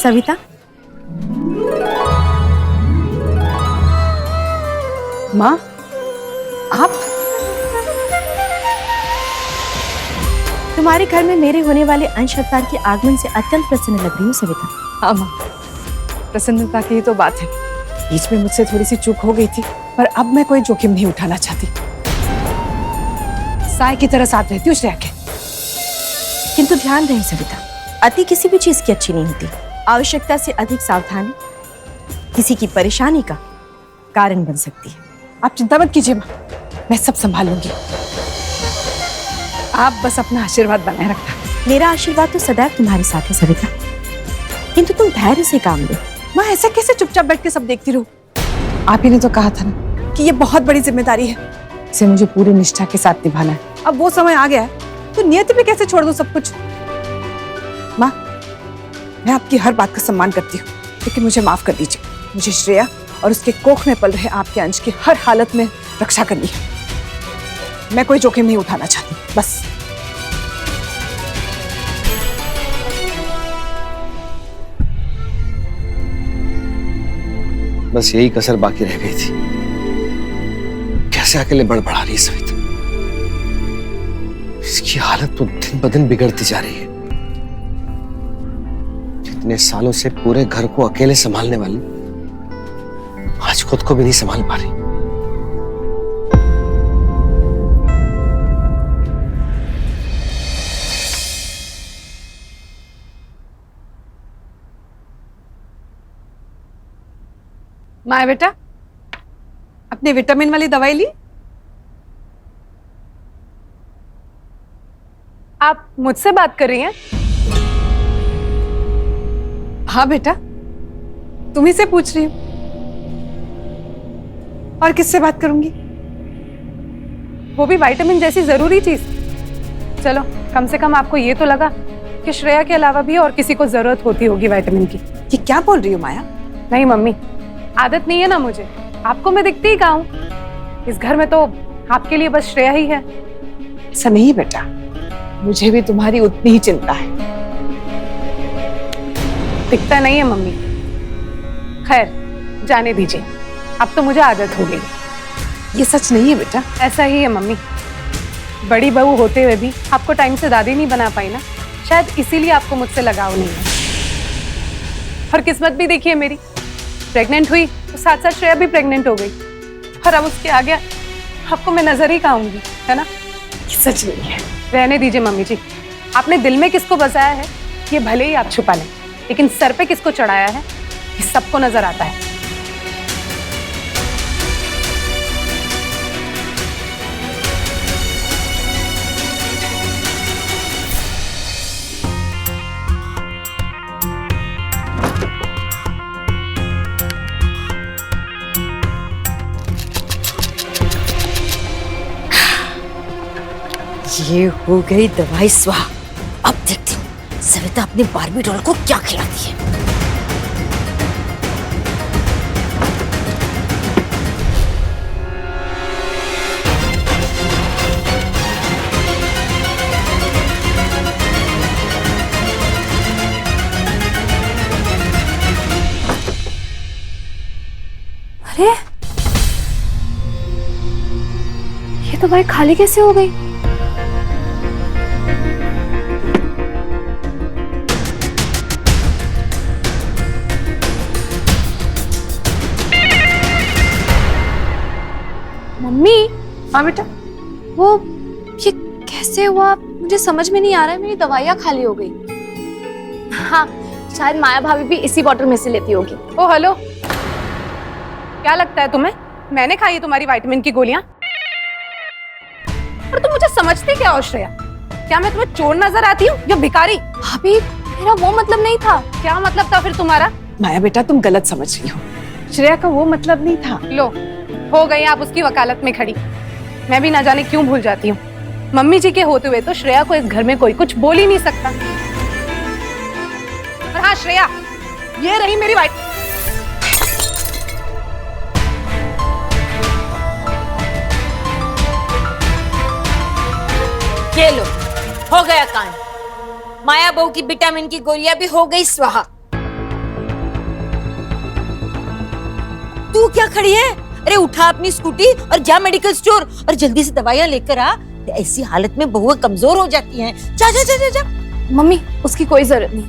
सविता, माँ आप? तुम्हारे घर में मेरे होने वाले अंश अवतार के आगमन से अत्यंत प्रसन्न लग रही हूँ सविता। हाँ माँ, प्रसन्नता की ही तो बात है। बीच में मुझसे थोड़ी सी चूक हो गई थी, पर अब मैं कोई जोखिम नहीं उठाना चाहती। साय की तरह साथ रहती हूँ श्रेया के। किंतु ध्यान रहे सविता, अति किसी भी चीज की अच्छी नहीं होती। आवश्यकता से अधिक सावधानी किसी की परेशानी का कारण बन सकती है। आप चिंता मत कीजिए माँ, मैं सब संभाल लूंगी। आप बस अपना आशीर्वाद बनाए रखना। मेरा आशीर्वाद तो सदैव तुम्हारे साथ है सविता, किंतु तुम धैर्य से काम लो। माँ ऐसे कैसे चुपचाप बैठ के सब देखती रहूं? आप ही ने तो कहा था ना कि ये बहुत बड़ी जिम्मेदारी है, इसे मुझे पूरी निष्ठा के साथ निभाना है। अब वो समय आ गया है, तो नियति पे कैसे छोड़ दूं सब कुछ? माँ, मैं आपकी हर बात का सम्मान करती हूँ, लेकिन मुझे माफ कर दीजिए। मुझे श्रेया और उसके कोख में पल रहे आपके अंश की हर हालत में रक्षा करनी है। मैं कोई जोखिम नहीं उठाना चाहती, बस। बस यही कसर बाकी रह गई थी। कैसे अकेले बड़बड़ा रही है सविता। इसकी हालत तो दिन ब दिन बिगड़ती जा रही है। इतने सालों से पूरे घर को अकेले संभालने वाली आज खुद को भी नहीं संभाल पा रही। माया बेटा, अपने विटामिन वाली दवाई ली? आप मुझसे बात कर रही हैं? हाँ बेटा, तुम्ही से पूछ रही हूँ, और किससे बात करूंगी? वो भी विटामिन जैसी जरूरी चीज। चलो, कम से कम आपको ये तो लगा कि श्रेया के अलावा भी और किसी को जरूरत होती होगी विटामिन की। ये क्या बोल रही हो माया? नहीं मम्मी, आदत नहीं है ना मुझे। आपको मैं दिखती ही कहाँ हूँ? इस घर में तो आपके लिए बस श्रेया ही है। ऐसा नहीं बेटा, मुझे भी तुम्हारी उतनी ही चिंता है। दिखता नहीं है मम्मी। खैर, जाने दीजिए, अब तो मुझे आदत हो गई। ये सच नहीं है बेटा। ऐसा ही है मम्मी। बड़ी बहू होते हुए भी आपको टाइम से दादी नहीं बना पाई ना, शायद इसीलिए आपको मुझसे लगाव नहीं है। और किस्मत भी देखिए मेरी, प्रेग्नेंट हुई तो साथ साथ श्रेया भी प्रेग्नेंट हो गई, और अब उसके आगे आपको मैं नजर ही खाऊंगी, है ना? ये सच नहीं है। रहने दीजिए मम्मी जी। आपने दिल में किसको बसाया है ये भले ही आप छुपा लें, लेकिन सर पे किसको चढ़ाया है ये सबको नजर आता है। ये हो गई दवाई स्वाहा। अब देखती हूँ सविता अपनी बार्बी डॉल को क्या खिलाती है। अरे, ये दवाई खाली कैसे हो गई? मम्मी। हाँ बेटा। वो ये कैसे हुआ मुझे समझ में नहीं आ रहा है। मेरी दवाइयाँ खाली हो गई। हाँ, शायद माया भाभी भी इसी बॉटल में से लेती होगी। ओ हेलो, क्या लगता है तुम्हें मैंने खाई है तुम्हारी विटामिन की गोलियां? और तुम मुझे समझती क्या हो श्रेया? क्या मैं तुम्हें चोर नजर आती हूँ या भिखारी? भाभी, मेरा वो मतलब नहीं था। क्या मतलब था फिर तुम्हारा? माया बेटा, तुम गलत समझ रही हो। श्रेया का वो मतलब नहीं था। लो, हो गई आप उसकी वकालत में खड़ी। मैं भी ना जाने क्यों भूल जाती हूँ। मम्मी जी के होते हुए तो श्रेया को इस घर में कोई कुछ बोल ही नहीं सकता। और हाँ श्रेया, ये रही मेरी वाइट। ये लो, हो गया कांड। माया बहू की विटामिन की गोलियां भी हो गई स्वाहा। तू क्या खड़ी है? अरे उठा अपनी स्कूटी और जा मेडिकल स्टोर और जल्दी से दवाइयाँ लेकर आ। ऐसी हालत में बहुएं कमजोर हो जाती हैं। जा जा जा जा जा। मम्मी उसकी कोई जरूरत नहीं,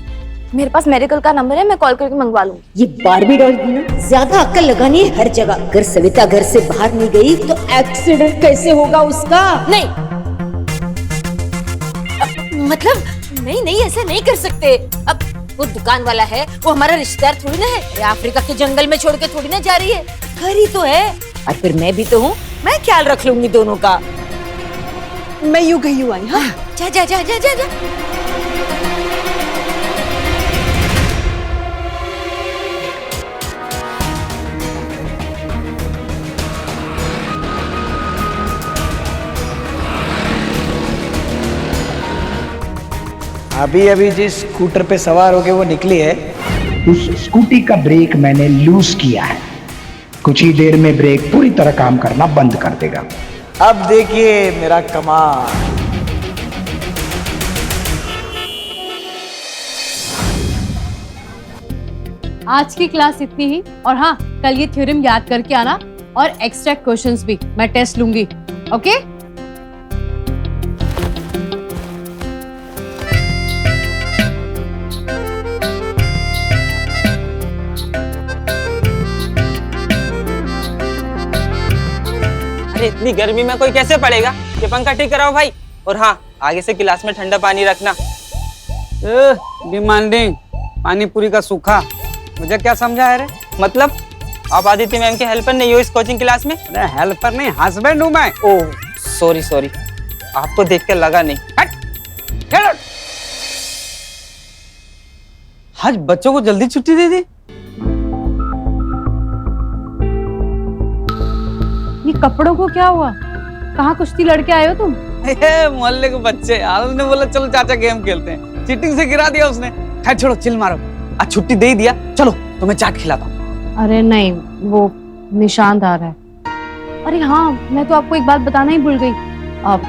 मेरे पास मेडिकल का नंबर है, मैं कॉल करके मंगवा लूंगी। ये बारबी डॉल की ना ज्यादा अक्ल लगानी है हर जगह। अगर सविता घर से बाहर नहीं गई तो एक्सीडेंट कैसे होगा उसका? नहीं मतलब नहीं नहीं ऐसा नहीं कर सकते। अब वो दुकान वाला है, वो हमारा रिश्तेदार थोड़ी ना है। अरे अफ्रीका के जंगल में छोड़ के थोड़ी ना जा रही है, घर ही तो है। और फिर मैं भी तो हूँ, मैं ख्याल रख लूंगी दोनों का। मैं यूं गई यूं आई। हाँ जा जा जा जा जा, जा। अभी अभी जिस स्कूटर पे सवार होके वो निकली है, उस स्कूटी का ब्रेक मैंने लूज किया है। कुछ ही देर में ब्रेक पूरी तरह काम करना बंद कर देगा। अब देखिए मेरा कमाल। आज की क्लास इतनी ही, और हाँ कल ये थ्योरम याद करके आना और एक्स्ट्रा क्वेश्चंस भी, मैं टेस्ट लूंगी। ओके अरे इतनी गर्मी में कोई कैसे पढ़ेगा? ये पंखा ठीक कराओ भाई। और हाँ आगे से गिलास में ठंडा पानी रखना। डिमांडिंग पानी पूरी का सूखा, मुझे क्या समझा है रे? मतलब आप आदित्य मैम के हेल्पर नहीं हो इस कोचिंग क्लास में? अरे हेल्पर नहीं, हस्बैंड हूँ मैं। ओह सॉरी सॉरी, आपको देख कर लगा नहीं। हट। आज बच्चों को जल्दी छुट्टी दे दी। ये कपड़ों को क्या हुआ? कहाँ कुश्ती लड़के आए हो तुम? मोहल्ले के बच्चे यार, उसने बोला चलो चाचा गेम खेलते हैं, चीटिंग से गिरा दिया उसने। खैर छोड़ो, चिल मारो, आज छुट्टी दे ही दिया, चलो तुम्हें चाट खिलाता हूँ। अरे नहीं, वो निशांत आ रहा है। अरे हाँ मैं तो आपको एक बात बताना ही भूल गई, अब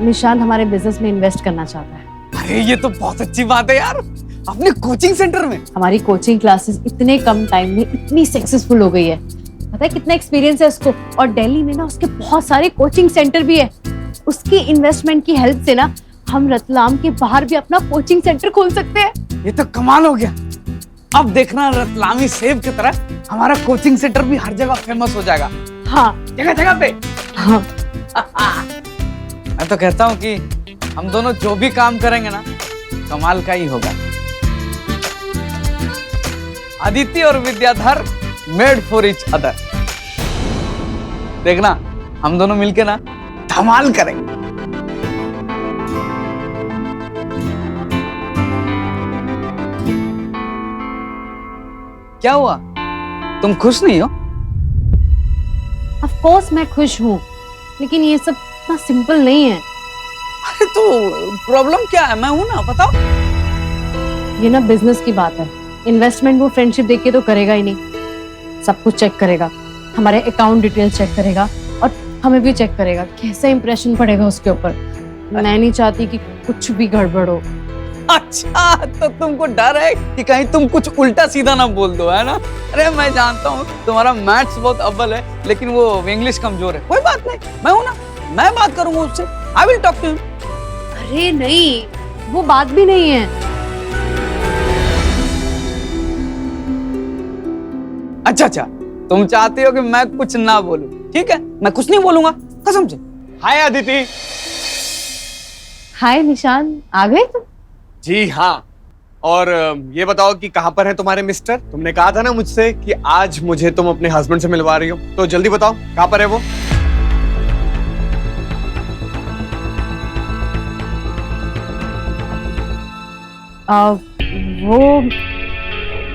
निशांत हमारे बिजनेस में इन्वेस्ट करना चाहता है। अरे ये तो बहुत अच्छी बात है यार, अपने कोचिंग सेंटर में। हमारी कोचिंग क्लासेस इतने कम टाइम में इतनी सक्सेसफुल हो गई है, पता है कितना एक्सपीरियंस है उसको। और दिल्ली में ना उसके बहुत सारे कोचिंग सेंटर भी है। उसकी इन्वेस्टमेंट की हेल्प से ना हम रतलाम के बाहर भी अपना कोचिंग सेंटर खोल सकते हैं। ये तो कमाल हो गया। अब देखना रतलामी सेब की तरह हमारा कोचिंग सेंटर भी हर जगह फेमस हो जाएगा। हाँ जगह जगह पे। हाँ मैं तो कहता हूँ कि हम दोनों जो भी काम करेंगे ना कमाल का ही होगा। आदित्य और Vidyadhar made for each other. देखना हम दोनों मिलके ना धमाल करेंगे। क्या हुआ, तुम खुश नहीं हो? ऑफ कोर्स मैं खुश हूँ, लेकिन ये सब इतना सिंपल नहीं है। अरे तो प्रॉब्लम क्या है? मैं हूं ना, बताओ। ये ना बिजनेस की बात है, इन्वेस्टमेंट वो फ्रेंडशिप देख के तो करेगा ही नहीं, सब कुछ चेक करेगा, हमारे अकाउंट डिटेल्स चेक करेगा और हमें भी चेक करेगा। कैसा इंप्रेशन पड़ेगा उसके ऊपर। मैं नहीं चाहती कि कुछ भी गड़बड़ हो। अच्छा तो तुमको डर है कि कहीं तुम कुछ उल्टा सीधा ना बोल दो, है ना? अरे मैं जानता हूँ तुम्हारा मैथ्स बहुत अव्वल है, लेकिन वो इंग्लिश कमजोर है। कोई बात नहीं, मैं हूं ना, मैं बात करूंगा उससे। I will talk to him. अरे नहीं, वो बात भी नहीं है। अच्छा, तुम चाहती हो कि मैं कुछ ना बोलूं? ठीक है, मैं कुछ नहीं बोलूंगा, कसम से। हाय अदिति। हाय निशान, आ गए तुम? जी हाँ, और ये बताओ कि कहाँ पर है तुम्हारे मिस्टर? तुमने कहा था ना मुझसे कि आज मुझे तुम अपने हस्बैंड से मिलवा रही हो, तो जल्दी बताओ कहाँ पर है वो?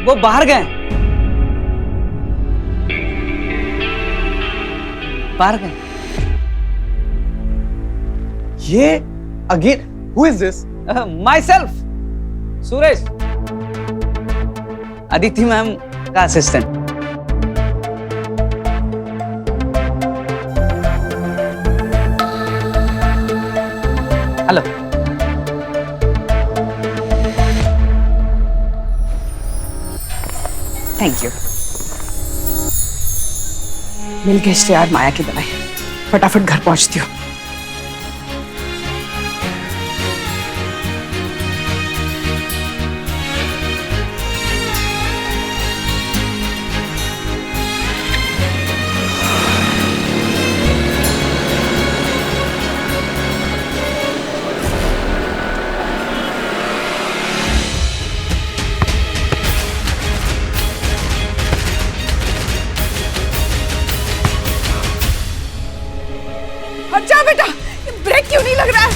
वो बाहर गए। ये again, who is this? Myself, Suresh, Aditi ma'am का असिस्टेंट। हेलो। Thank you. मिल गए इश्तेहार माया की दवाई, फटाफट घर पहुंचती हूँ। अच्छा बेटा, ये ब्रेक क्यों नहीं लग रहा है?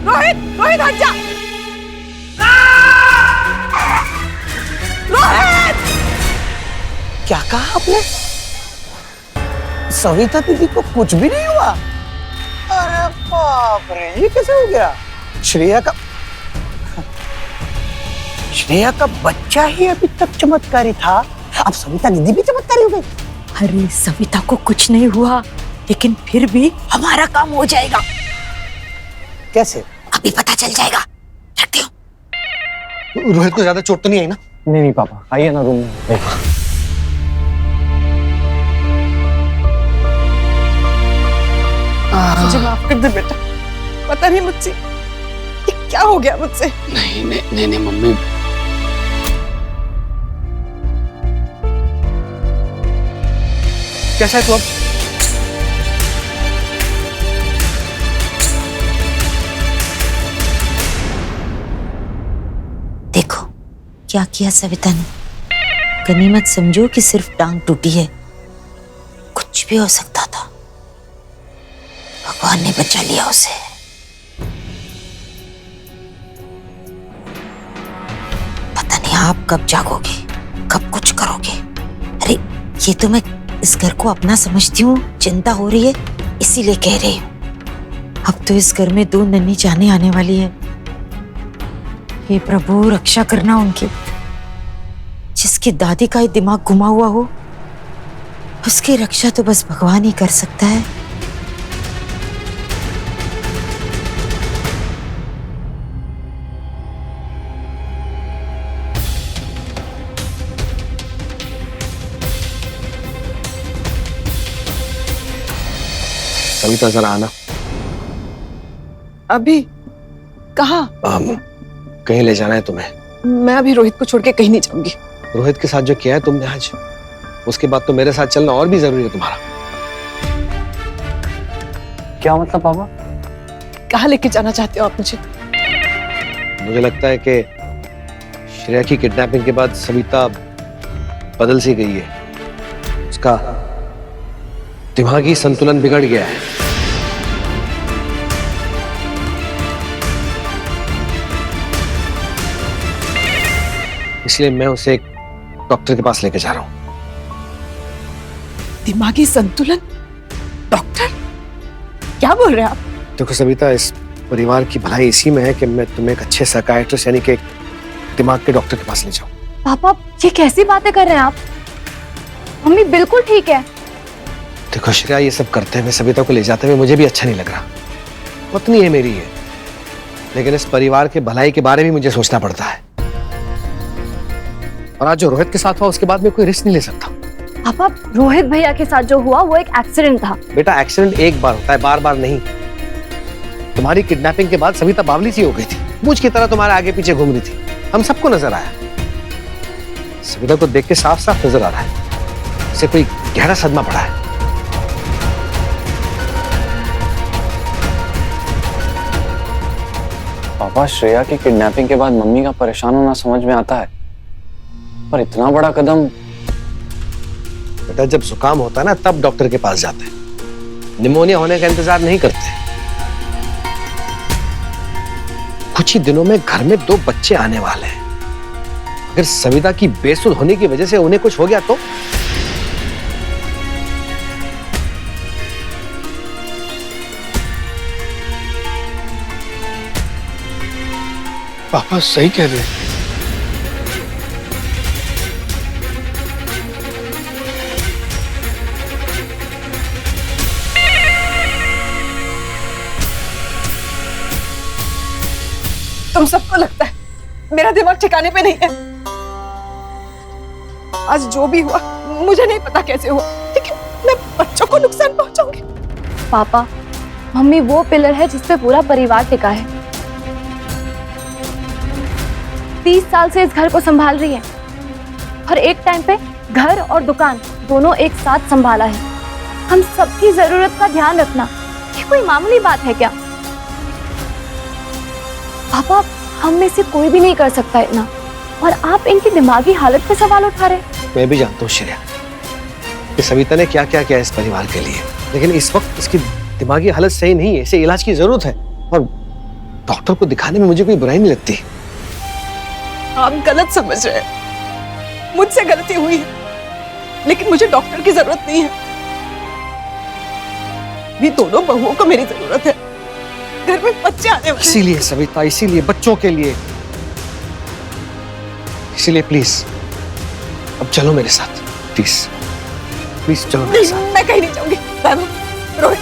रोहित, रोहित हट जा। रोहित! क्या कहा आपने? सविता दीदी को कुछ भी नहीं हुआ? अरे बाप रे, ये कैसे हो गया? श्रेया का बच्चा ही अभी तक चमत्कारी था, अब सविता दीदी भी चमत्कारी हो गई। अरे सविता को कुछ नहीं हुआ, लेकिन फिर भी हमारा काम हो जाएगा। कैसे? अभी पता चल जाएगा। रखती हूँ। रोहित को ज्यादा चोट तो नहीं आई ना? नहीं पापा, आइए ना रूम में। मुझे माफ कर दे बेटा, पता नहीं मुझसे ये क्या हो गया मुझसे। नहीं मम्मी, कैसा है तू अब? देखो क्या किया सविता ने। गनीमत समझो कि सिर्फ टांग टूटी है, कुछ भी हो सकता था। भगवान ने बचा लिया उसे। पता नहीं आप कब जागोगे, कब कुछ करोगे। अरे ये तो मैं इस घर को अपना समझती हूँ, चिंता हो रही है इसीलिए कह रही हूँ। अब तो इस घर में 2 नन्ही जाने आने वाली है। हे प्रभु, रक्षा करना उनकी। जिसकी दादी का ही दिमाग घुमा हुआ हो, उसकी रक्षा तो बस भगवान ही कर सकता है। सविता जरा आना। अभी? कहाँ? कहीं ले जाना है तुम्हें? मैं अभी रोहित को छोड़ के कहीं नहीं जाऊंगी। रोहित के साथ जो किया है तुमने आज, उसके बाद तो मेरे साथ चलना और भी जरूरी है तुम्हारा। क्या मतलब पापा? कहाँ लेके जाना चाहते हो आप मुझे? मुझे लगता है कि श्रेया की किडनैपिंग के बाद सविता बदल सी गई है। उसका दिमागी संतुलन बिगड़ गया है। इसलिए मैं उसे एक डॉक्टर के पास लेके जा रहा हूं। दिमागी संतुलन? डॉक्टर? क्या बोल रहे हैं आप? देखो सविता, इस परिवार की भलाई इसी में है कि मैं तुम्हें एक अच्छे साइकियाट्रिस्ट यानी कि एक दिमाग के डॉक्टर के पास ले जाऊं। पापा ये कैसी बातें कर रहे हैं आप? मम्मी बिल्कुल ठीक है। देखो श्रेया, ये सब करते हुए, सविता को ले जाते हुए मुझे भी अच्छा नहीं लग रहा। पत्नी है मेरी है, लेकिन इस परिवार के भलाई के बारे में मुझे सोचना पड़ता है। और आज जो रोहित के साथ हुआ उसके बाद मैं कोई रिस्क नहीं ले सकता। पापा रोहित भैया के साथ जो हुआ वो एक एक्सीडेंट था। बेटा एक्सीडेंट एक बार होता है, बार बार नहीं। तुम्हारी किडनैपिंग के बाद सविता बावली सी हो गई थी, मूंछ की तरह तुम्हारे आगे पीछे घूम रही थी। हम सबको नजर आया। सविता को देख के साफ साफ नजर आ रहा है उसे कोई गहरा सदमा पड़ा है। पापा श्रेया की किडनैपिंग के बाद मम्मी का परेशान होना समझ में आता है, पर इतना बड़ा कदम। बेटा जब जुकाम होता है ना तब डॉक्टर के पास जाते हैं, निमोनिया होने का इंतजार नहीं करते। कुछ ही दिनों में घर में 2 बच्चे आने वाले हैं। अगर सविता की बेसुध होने की वजह से उन्हें कुछ हो गया तो? पापा सही कह रहे हैं। तुम सबको लगता है मेरा दिमाग ठिकाने पे नहीं है। आज जो भी हुआ मुझे नहीं पता कैसे हुआ, लेकिन मैं बच्चों को नुकसान पहुंचाऊंगी। पापा, मम्मी वो पिलर है जिसपे पूरा परिवार टिका है। 30 साल से इस घर को संभाल रही है और एक टाइम पे घर और दुकान दोनों एक साथ संभाला है। हम सबकी जरूरत का ध्यान रखना ये कोई मामूली बात है क्या? पापा, हम में से कोई भी नहीं कर सकता इतना, और आप इनकी दिमागी हालत पे सवाल उठा रहे। मैं भी जानता हूँ श्रेया कि सविता ने क्या क्या किया इस परिवार के लिए, लेकिन इस वक्त इसकी दिमागी हालत सही नहीं है, इसे इलाज की जरूरत है और डॉक्टर को दिखाने में मुझे कोई बुराई नहीं लगती। आप गलत समझ रहे हैं, मुझसे गलती हुई है, लेकिन मुझे डॉक्टर की जरूरत नहीं है। ये दोनों बहुओं को मेरी जरूरत है, घर में बच्चे आने वाले। इसीलिए सविता, इसीलिए बच्चों के लिए, इसीलिए प्लीज अब चलो मेरे साथ, प्लीज प्लीज चलो मेरे साथ। मैं कहीं नहीं जाऊंगी। रोहित,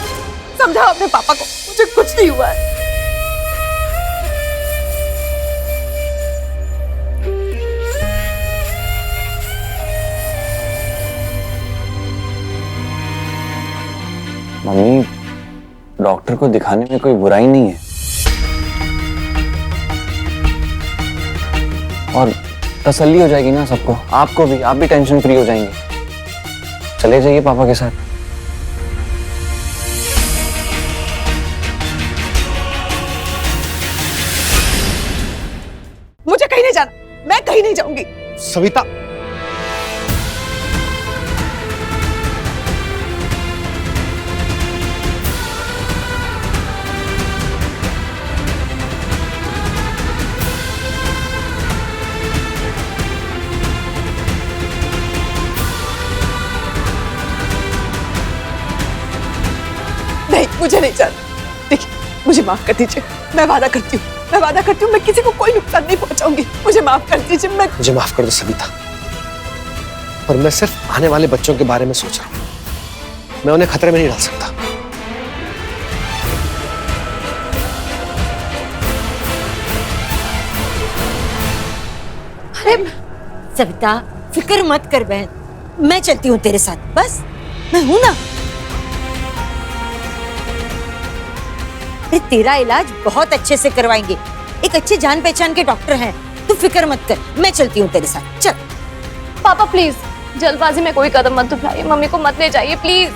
समझाओ अपने पापा को, मुझे कुछ नहीं हुआ है। मम्मी, डॉक्टर को दिखाने में कोई बुराई नहीं है, और तसल्ली हो जाएगी ना सबको, आपको भी, आप भी टेंशन फ्री हो जाएंगे। चले जाइए पापा के साथ। मुझे कहीं नहीं जाना, मैं कहीं नहीं जाऊंगी। सविता, नहीं, मुझे नहीं जाना। देखिए, मुझे माफ कर दीजिए, मैं वादा करती हूँ, मैं किसी को कोई नुकसान नहीं पहुंचाऊंगी। मुझे माफ कर दीजिए। मुझे माफ कर दो सविता, पर मैं सिर्फ आने वाले बच्चों के बारे में सोच रहा हूँ, मैं उन्हें खतरे में नहीं डाल सकता। अरे सविता, फिक्र मत कर बहन, मैं चलती हूँ तेरे साथ, बस मैं हूं ना। तेरा इलाज बहुत अच्छे से करवाएंगे, एक अच्छे जान पहचान के डॉक्टर हैं, तू फिक्र मत कर, मैं चलती हूँ तेरे साथ, चल। पापा प्लीज, जल्दबाजी में कोई कदम मत उठाइए, मम्मी को मत ले जाइए प्लीज।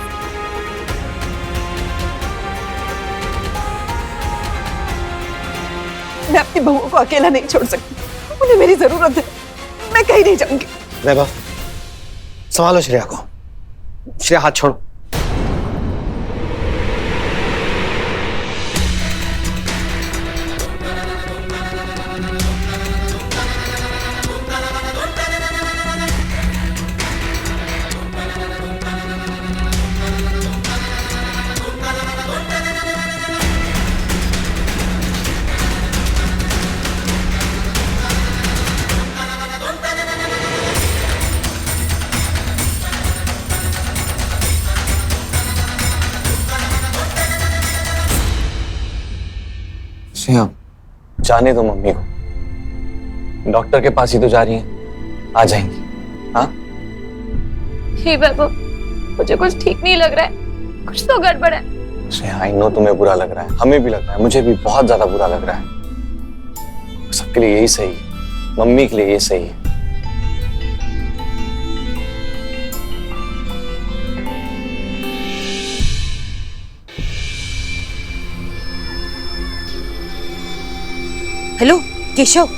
मैं अपनी बहू को अकेला नहीं छोड़ सकती, उन्हें मेरी जरूरत है, मैं कहीं नहीं जाऊंगी। वैभव, संभालो श्रेया को। श्रेया, हाथ छोड़ो। श्रेया, जाने दो मम्मी को, डॉक्टर के पास ही तो जा रही हैं, आ जाएंगी। हाँ हे वैभव, मुझे कुछ ठीक नहीं लग रहा है, कुछ तो गड़बड़ है। श्रेया, आई नो तुम्हें बुरा लग रहा है, हमें भी लग रहा है, मुझे भी बहुत ज्यादा बुरा लग रहा है। सबके लिए यही सही है, मम्मी के लिए यही सही है। हेलो केशव,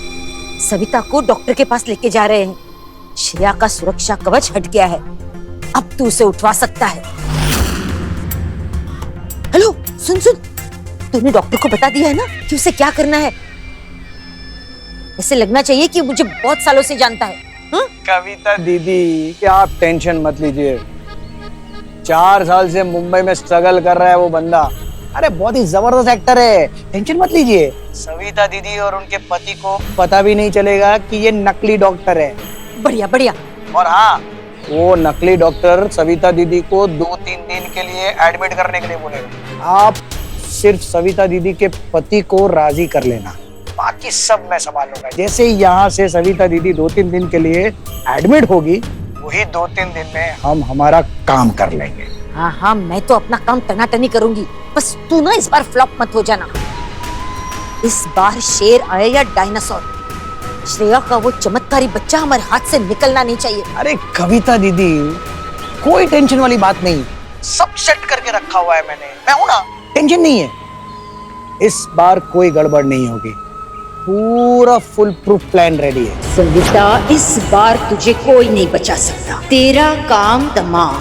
सविता को डॉक्टर के पास लेके जा रहे हैं। श्रेया का सुरक्षा कवच हट गया है, अब तू उसे उठवा सकता है। हेलो सुन, तूने डॉक्टर को बता दिया है ना कि उसे क्या करना है? ऐसे लगना चाहिए कि मुझे बहुत सालों से जानता है। हा? कविता दीदी, क्या आप टेंशन मत लीजिए, 4 साल से मुंबई में स्ट्रगल कर रहा है वो बंदा। अरे बहुत ही जबरदस्त एक्टर है, टेंशन मत लीजिए। सविता दीदी और उनके पति को पता भी नहीं चलेगा कि ये नकली डॉक्टर है। बढ़िया बढ़िया। और हाँ, वो नकली डॉक्टर सविता दीदी को 2-3 दिन के लिए एडमिट करने के लिए बोलेगा। आप सिर्फ सविता दीदी के पति को राजी कर लेना, बाकी सब मैं संभाल लूंगा। जैसे ही यहाँ से सविता दीदी 2-3 दिन के लिए एडमिट होगी, वो वही 2-3 दिन में हम हमारा काम कर लेंगे। हाँ हाँ, मैं तो अपना काम टनाटनी करूंगी, बस तू ना इस बार फ्लॉप मत हो जाना। इस बार शेर आए या डायनासोर, श्रेया का वो चमत्कारी बच्चा हमारे हाथ से निकलना नहीं चाहिए। अरे कविता दीदी, कोई टेंशन वाली बात नहीं, सब सेट करके रखा हुआ है मैंने, मैं हूं ना, टेंशन नहीं है। इस बार कोई गड़बड़ नहीं होगी, पूरा फुल प्रूफ प्लान रेडी है। संगीता, इस बार तुझे कोई नहीं बचा सकता, तेरा काम तमाम।